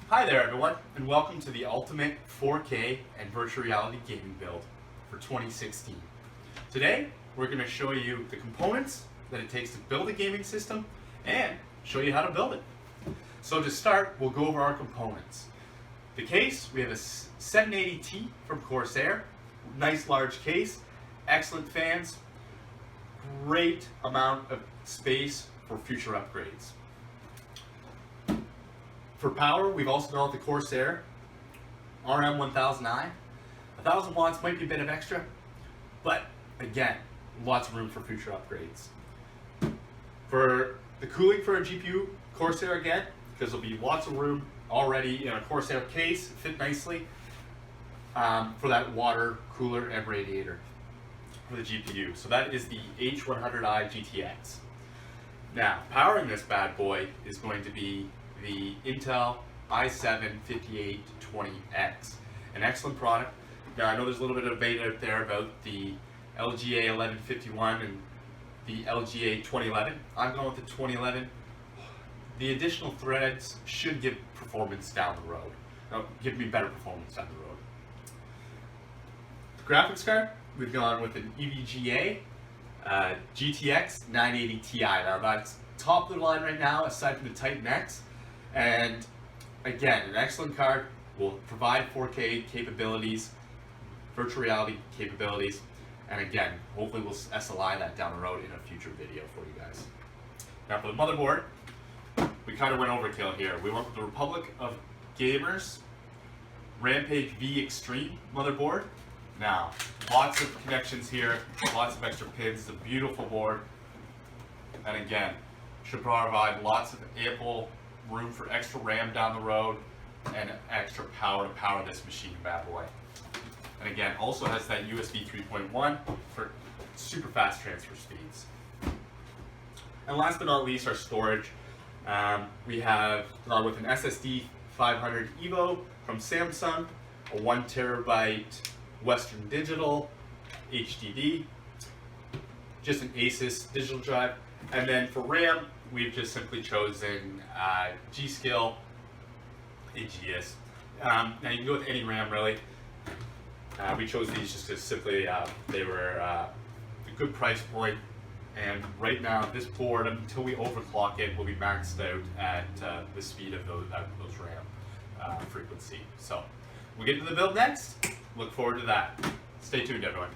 Hi there everyone, and welcome to the ultimate 4K and virtual reality gaming build for 2016. Today, we're going to show you the components that it takes to build a gaming system and show you how to build it. So to start, we'll go over our components. The case, we have a 780T from Corsair, nice large case, excellent fans, great amount of space for future upgrades. For power, we've also gone with the Corsair RM1000i. 1000 watts might be a bit of extra, but again, lots of room for future upgrades. For the cooling for a GPU, Corsair again, because there'll be lots of room already in a Corsair case, fit nicely for that water cooler and radiator for the GPU. So that is the H100i GTX. Now, powering this bad boy is going to be the Intel i7-5820X, an excellent product. Now I know there's a little bit of debate out there about the LGA 1151 and the LGA 2011. I'm going with the 2011. The additional threads should give performance down the road. Give me better performance down the road. The graphics card, we've gone with an EVGA GTX 980 Ti. Now that's top of the line right now, aside from the Titan X. And again, an excellent card, will provide 4K capabilities, virtual reality capabilities, and again, hopefully we'll SLI that down the road in a future video for you guys. Now for the motherboard, we kind of went overkill here. We went with the Republic of Gamers Rampage V Extreme motherboard. Now, lots of connections here, lots of extra pins, it's a beautiful board, and again, should provide lots of ample room for extra RAM down the road and extra power to power this machine bad boy. And again, also has that USB 3.1 for super fast transfer speeds. And last but not least, our storage. We have gone with an SSD 500 EVO from Samsung, a 1 terabyte Western Digital HDD, just an Asus digital drive, and then for RAM, we've just simply chosen G.Skill AGS. Now you can go with any RAM really. We chose these just because simply they were a good price point, and right now this board, until we overclock it, will be maxed out at the speed of those RAM frequency. So we'll get to the build next. Look forward to that. Stay tuned, everyone.